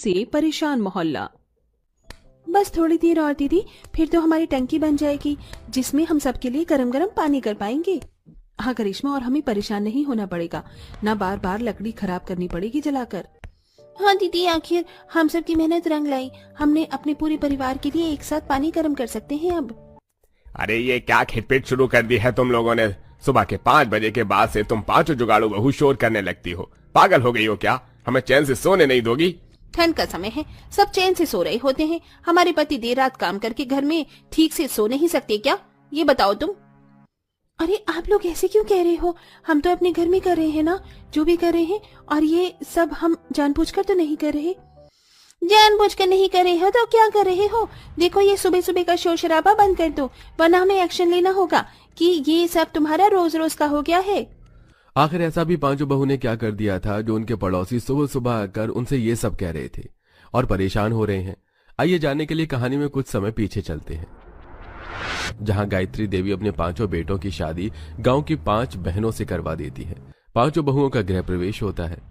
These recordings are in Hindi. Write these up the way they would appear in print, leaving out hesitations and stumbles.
से परेशान मोहल्ला। बस थोड़ी देर और दीदी, फिर तो हमारी टंकी बन जाएगी जिसमें हम सबके लिए गरम गरम पानी कर पाएंगे। हाँ करिश्मा, और हमें परेशान नहीं होना पड़ेगा, ना बार बार लकड़ी खराब करनी पड़ेगी जलाकर। हाँ दीदी, आखिर हम सब की मेहनत रंग लाई। हमने अपने पूरे परिवार के लिए एक साथ पानी गर्म कर सकते हैं अब। अरे ये क्या खिटपिट शुरू कर दी है तुम लोगों ने। सुबह के 5 बजे के बाद से तुम पांचों जुगाड़ू बहू शोर करने लगती हो। पागल हो गई हो क्या? हमें चैन से सोने नहीं दोगी? ठंड का समय है, सब चैन से सो रहे होते हैं। हमारे पति देर रात काम करके घर में ठीक से सो नहीं सकते क्या? ये बताओ तुम। अरे आप लोग ऐसे क्यों कह रहे हो? हम तो अपने घर में कर रहे हैं ना, जो भी कर रहे हैं, और ये सब हम जानबूझकर तो नहीं कर रहे। जानबूझकर नहीं कर रहे हो तो क्या कर रहे हो? देखो ये सुबह सुबह का शोर शराबा बंद कर दो, वरना हमें एक्शन लेना होगा कि ये सब तुम्हारा रोज रोज का हो गया है। आखिर ऐसा भी पांचों बहू ने क्या कर दिया था जो उनके पड़ोसी सुबह सुबह आकर उनसे ये सब कह रहे थे और परेशान हो रहे हैं? आइए जानने के लिए कहानी में कुछ समय पीछे चलते हैं, जहां गायत्री देवी अपने 5 बेटों की शादी गांव की 5 बहनों से करवा देती है। 5 बहुओं का गृह प्रवेश होता है।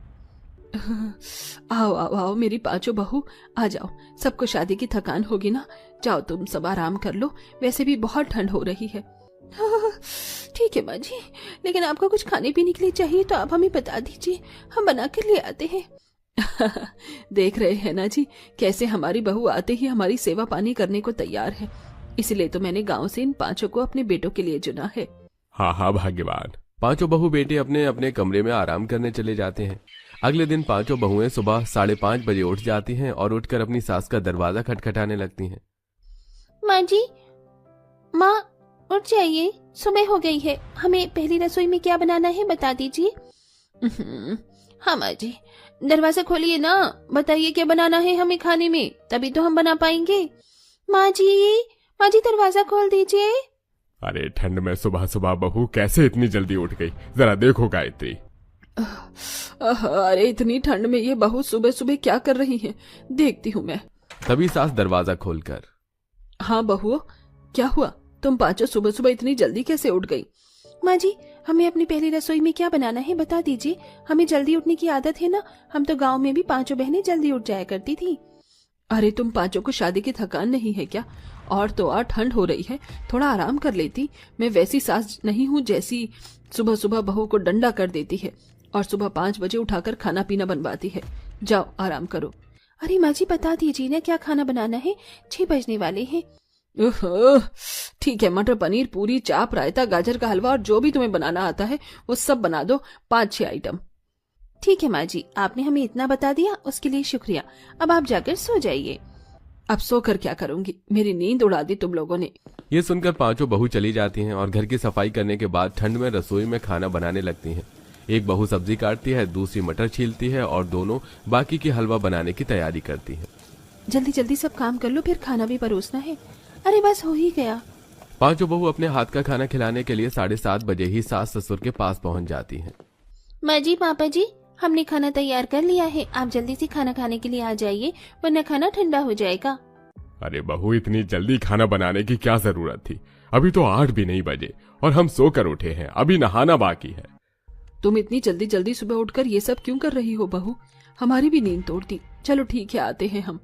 आओ आओ आओ मेरी 5 बहू, आ जाओ। सबको शादी की थकान होगी ना, जाओ तुम सब आराम कर लो, वैसे भी बहुत ठंड हो रही है। ठीक है माँ जी, लेकिन आपको कुछ खाने पीने के लिए चाहिए तो आप हमें बता दीजिए, हम बना कर ले आते हैं। देख रहे हैं ना जी, कैसे हमारी बहू आते ही हमारी सेवा पानी करने को तैयार है। इसलिए तो मैंने गांव से इन 5 को अपने बेटों के लिए चुना है। हाँ हाँ भाग्यवान। 5 बहू बेटे अपने अपने कमरे में आराम करने चले जाते हैं। अगले दिन 5 बहुएं सुबह 5:30 बजे उठ जाती हैं और उठकर अपनी सास का दरवाजा खटखटाने लगती हैं। माँ जी, माँ उठ जाइए, सुबह हो गई है, हमें पहली रसोई में क्या बनाना है बता दीजिए। हाँ माँ जी, दरवाजा खोलिए ना, बताइए क्या बनाना है हमें खाने में, तभी तो हम बना पाएंगे। माँ जी दरवाजा खोल दीजिए। अरे ठंड में सुबह सुबह बहू कैसे इतनी जल्दी उठ गई, जरा देखो गायत्री। अरे इतनी ठंड में ये बहू सुबह सुबह क्या कर रही है, देखती हूँ मैं। तभी सास दरवाजा खोलकर, हाँ बहू, क्या हुआ? तुम 5 सुबह सुबह इतनी जल्दी कैसे उठ गई? माँ जी, हमें अपनी पहली रसोई में क्या बनाना है बता दीजिए, हमें जल्दी उठने की आदत है ना, हम तो गांव में भी 5 बहनें जल्दी उठ जाया करती थी। अरे तुम 5 को शादी की थकान नहीं है क्या? और तो और ठंड हो रही है, थोड़ा आराम कर लेती। मैं वैसी सास नहीं हूँ जैसी सुबह सुबह बहू को डंडा कर देती है और सुबह 5 बजे उठाकर खाना पीना बनवाती है। जाओ आराम करो। अरे माँ जी बता दीजिए ना क्या खाना बनाना है, 6 बजने वाले हैं। ठीक है, मटर पनीर, पूरी, चाप, रायता, गाजर का हलवा और जो भी तुम्हें बनाना आता है वो सब बना दो, 5-6 आइटम। ठीक है माँ जी, आपने हमें इतना बता दिया उसके लिए शुक्रिया। अब आप जाकर सो जाइए। अब सोकर क्या करूंगी, मेरी नींद उड़ा दी तुम लोगों ने। ये सुनकर 5 बहू चली जाती हैं और घर की सफाई करने के बाद ठंड में रसोई में खाना बनाने लगती हैं। एक बहू सब्जी काटती है, दूसरी मटर छीलती है और दोनों बाकी की हलवा बनाने की तैयारी करती है। जल्दी जल्दी सब काम कर लो, फिर खाना भी परोसना है। अरे बस हो ही गया। 5 बहू अपने हाथ का खाना खिलाने के लिए 7:30 बजे ही सास ससुर के पास पहुंच जाती हैं। माँ जी, पापा जी, हमने खाना तैयार कर लिया है, आप जल्दी से खाना खाने के लिए आ जाइए, वरना खाना ठंडा हो जाएगा। अरे बहू, इतनी जल्दी खाना बनाने की क्या जरूरत थी? अभी तो 8 भी नहीं बजे और हम सोकर उठे हैं, अभी नहाना बाकी है। तुम इतनी जल्दी जल्दी सुबह उठकर ये सब क्यों कर रही हो बहू? हमारी भी नींद तोड़ दी। चलो ठीक है, आते हैं हम।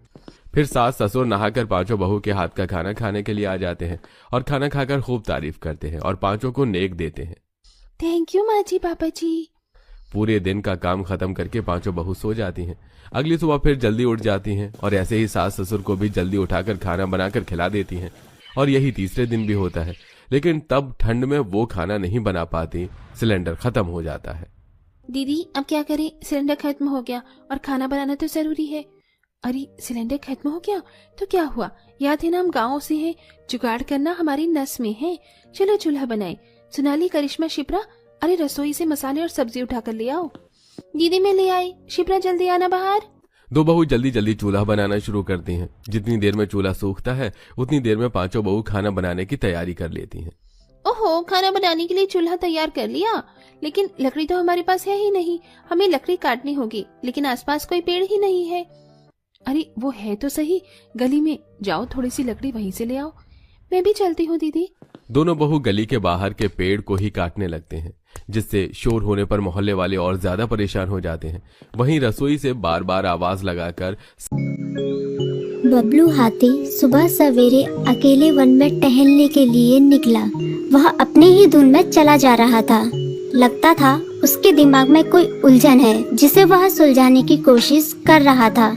फिर सास ससुर नहाकर 5 बहू के हाथ का खाना खाने के लिए आ जाते हैं और खाना खाकर खूब तारीफ करते हैं और 5 को नेक देते हैं। थैंक यू माँ जी, पापा जी। पूरे दिन का काम खत्म करके 5 बहू सो जाती हैं। अगली सुबह फिर जल्दी उठ जाती हैं और ऐसे ही सास ससुर को भी जल्दी उठाकर खाना बनाकर खिला देती हैं। और यही तीसरे दिन भी होता है, लेकिन तब ठंड में वो खाना नहीं बना पाती, सिलेंडर खत्म हो जाता है। दीदी अब क्या करें, सिलेंडर खत्म हो गया और खाना बनाना तो जरूरी है। अरे सिलेंडर खत्म हो गया तो क्या हुआ, याद है ना हम गाँव से हैं, जुगाड़ करना हमारी नस में है। चलो चूल्हा बनाए। सोनाली, करिश्मा, शिप्रा, अरे रसोई से मसाले और सब्जी उठाकर ले आओ। दीदी मैं ले आई, शिप्रा जल्दी आना बाहर। 2 बहू जल्दी जल्दी चूल्हा बनाना शुरू करती हैं। जितनी देर में चूल्हा सूखता है उतनी देर में 5 बहू खाना बनाने की तैयारी कर लेती हैं। ओहो, खाना बनाने के लिए चूल्हा तैयार कर लिया, लेकिन लकड़ी तो हमारे पास है ही नहीं, हमें लकड़ी काटनी होगी, लेकिन आसपास कोई पेड़ ही नहीं है। अरे वो है तो सही, गली में जाओ, थोड़ी सी लकड़ी वहीं से ले आओ। मैं भी चलती हूँ दीदी। दोनों बहू गली के बाहर के पेड़ को ही काटने लगते हैं। जिससे शोर होने पर मोहल्ले वाले और ज्यादा परेशान हो जाते हैं। वहीं रसोई से बार बार आवाज लगाकर बबलू हाथी सुबह सवेरे अकेले वन में टहलने के लिए निकला। वह अपने ही धुन में चला जा रहा था। लगता था उसके दिमाग में कोई उलझन है जिसे वह सुलझाने की कोशिश कर रहा था।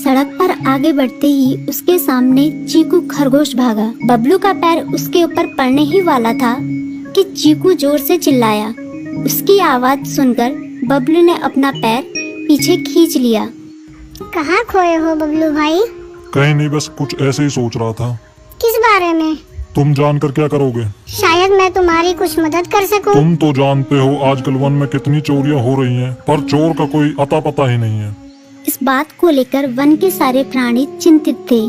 सड़क पर आगे बढ़ते ही उसके सामने चीकू खरगोश भागा। बबलू का पैर उसके ऊपर पड़ने ही वाला था कि चीकू जोर से चिल्लाया। उसकी आवाज सुनकर बबलू ने अपना पैर पीछे खींच लिया। कहाँ खोए हो बबलू भाई? कहीं नहीं, बस कुछ ऐसे ही सोच रहा था। किस बारे में? तुम जानकर क्या करोगे? शायद मैं तुम्हारी कुछ मदद कर सकूं। तुम तो जानते हो आजकल वन में कितनी चोरियां हो रही हैं, पर चोर का कोई अता पता ही नहीं है। इस बात को लेकर वन के सारे प्राणी चिंतित थे।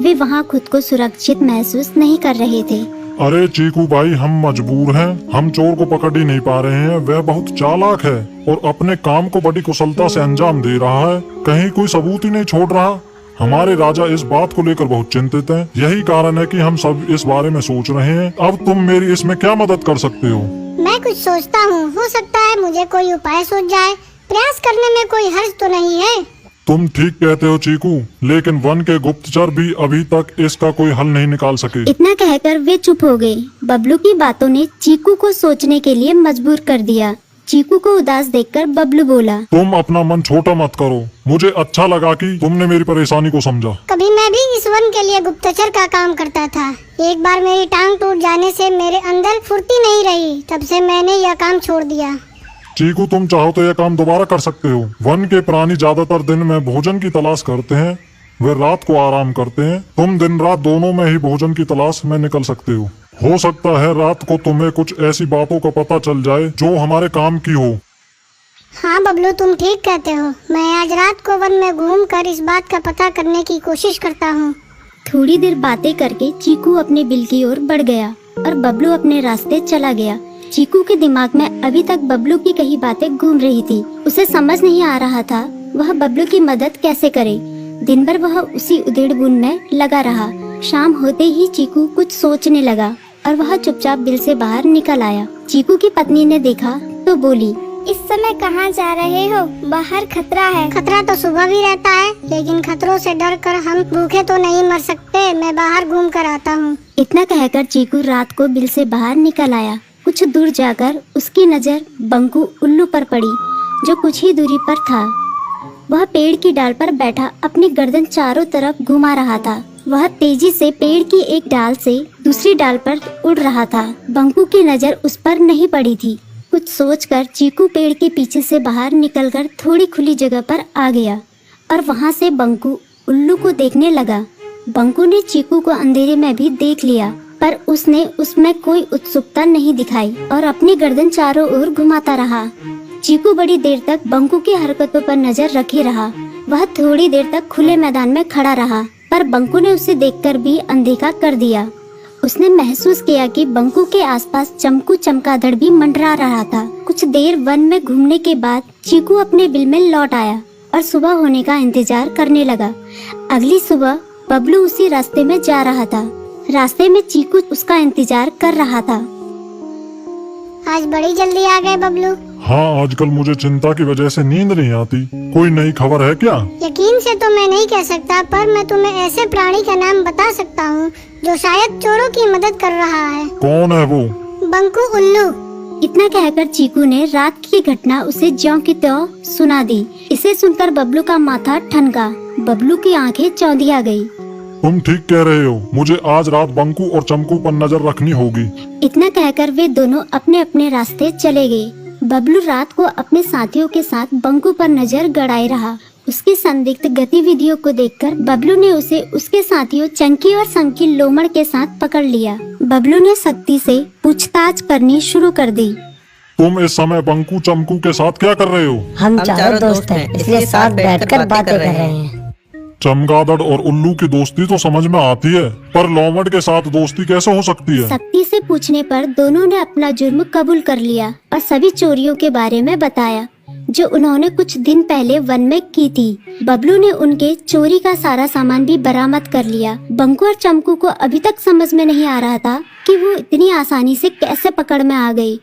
वे वहाँ खुद को सुरक्षित महसूस नहीं कर रहे थे। अरे चीकू भाई, हम मजबूर हैं। हम चोर को पकड़ ही नहीं पा रहे हैं। वह बहुत चालाक है और अपने काम को बड़ी कुशलता से अंजाम दे रहा है। कहीं कोई सबूत ही नहीं छोड़ रहा। हमारे राजा इस बात को लेकर बहुत चिंतित हैं। यही कारण है कि हम सब इस बारे में सोच रहे हैं। अब तुम मेरी इसमें क्या मदद कर सकते हो? मैं कुछ सोचता हूँ, हो सकता है मुझे कोई उपाय सूझ जाए। प्रयास करने में कोई हर्ज तो नहीं है। तुम ठीक कहते हो चीकू, लेकिन वन के गुप्तचर भी अभी तक इसका कोई हल नहीं निकाल सके। इतना कहकर वे चुप हो गए। बबलू की बातों ने चीकू को सोचने के लिए मजबूर कर दिया। चीकू को उदास देखकर बबलू बोला, तुम अपना मन छोटा मत करो। मुझे अच्छा लगा कि तुमने मेरी परेशानी को समझा। कभी मैं भी इस वन के लिए गुप्तचर का काम करता था। एक बार मेरी टांग टूट जाने से मेरे अंदर फुर्ती नहीं रही। तब से मैंने यह काम छोड़ दिया। चीकू, तुम चाहो तो यह काम दोबारा कर सकते हो। वन के प्राणी ज्यादातर दिन में भोजन की तलाश करते हैं, वे रात को आराम करते हैं। तुम दिन रात दोनों में ही भोजन की तलाश में निकल सकते हो सकता है रात को तुम्हें कुछ ऐसी बातों का पता चल जाए जो हमारे काम की हो। हाँ बबलू, तुम ठीक कहते हो। मैं आज रात को वन में घूमकर इस बात का पता करने की कोशिश करता हूँ। थोड़ी देर बातें करके चीकू अपने बिल की ओर बढ़ गया और बबलू अपने रास्ते चला गया। चीकू के दिमाग में अभी तक बबलू की कई बातें घूम रही थी। उसे समझ नहीं आ रहा था वह बबलू की मदद कैसे करे। दिन भर वह उसी उधेड़-बुन में लगा रहा। शाम होते ही चीकू कुछ सोचने लगा और वह चुपचाप बिल से बाहर निकल आया। चीकू की पत्नी ने देखा तो बोली, इस समय कहाँ जा रहे हो? बाहर खतरा है। खतरा तो सुबह भी रहता है, लेकिन खतरों से डरकर हम भूखे तो नहीं मर सकते। मैं बाहर घूम कर आता हूँ। इतना कहकर चीकू रात को बिल से बाहर निकल आया। कुछ दूर जाकर उसकी नजर बंकू उल्लू पर पड़ी, जो कुछ ही दूरी पर था। वह पेड़ की डाल पर बैठा अपनी गर्दन चारों तरफ घुमा रहा था। वह तेजी से पेड़ की एक डाल से दूसरी डाल पर उड़ रहा था। बंकू की नजर उस पर नहीं पड़ी थी। कुछ सोचकर चीकू पेड़ के पीछे से बाहर निकलकर थोड़ी खुली जगह पर आ गया और वहां से बंकू उल्लू को देखने लगा। बंकू ने चीकू को अंधेरे में भी देख लिया, पर उसने उसमें कोई उत्सुकता नहीं दिखाई और अपनी गर्दन चारों ओर घुमाता रहा। चीकू बड़ी देर तक बंकू की हरकतों पर नजर रखे रहा। वह थोड़ी देर तक खुले मैदान में खड़ा रहा, पर बंकू ने उसे देखकर भी अनदेखा कर दिया। उसने महसूस किया कि बंकू के आसपास चमकू चमगादड़ भी मंडरा रहा था। कुछ देर वन में घूमने के बाद चीकू अपने बिल में लौट आया और सुबह होने का इंतजार करने लगा। अगली सुबह बबलू उसी रास्ते में जा रहा था। रास्ते में चीकू उसका इंतजार कर रहा था। आज बड़ी जल्दी आ गए बबलू। हाँ, आजकल मुझे चिंता की वजह से नींद नहीं आती। कोई नई खबर है क्या? यकीन से तो मैं नहीं कह सकता, पर मैं तुम्हें ऐसे प्राणी का नाम बता सकता हूँ जो शायद चोरों की मदद कर रहा है। कौन है वो? बंकू उल्लू। इतना कहकर चीकू ने रात की घटना उसे ज्यों की त्यों सुना दी। इसे सुनकर बबलू का माथा ठनका। बबलू की आंखें चौंधिया गई। तुम ठीक कह रहे हो। मुझे आज रात बंकू और चमकू पर नजर रखनी होगी। इतना कहकर वे दोनों अपने अपने रास्ते चले गए। बबलू रात को अपने साथियों के साथ बंकू पर नजर गड़ाए रहा। उसकी संदिग्ध गतिविधियों को देखकर बबलू ने उसे उसके साथियों चंकी और संकी लोमड़ के साथ पकड़ लिया। बबलू ने सख्ती से पूछताछ करनी शुरू कर दी। तुम इस समय बंकू चमकू के साथ क्या कर रहे हो? हम चारों दोस्त हैं, इसलिए साथ बैठकर बातें कर रहे हैं। चमगादड़ और उल्लू की दोस्ती तो समझ में आती है, पर लोमड़ के साथ दोस्ती कैसे हो सकती है? सख्ती से पूछने पर दोनों ने अपना जुर्म कबूल कर लिया और सभी चोरियों के बारे में बताया जो उन्होंने कुछ दिन पहले वन में की थी। बबलू ने उनके चोरी का सारा सामान भी बरामद कर लिया। बंकू और चमकू को अभी तक समझ में नहीं आ रहा था कि वो इतनी आसानी से कैसे पकड़ में आ गई।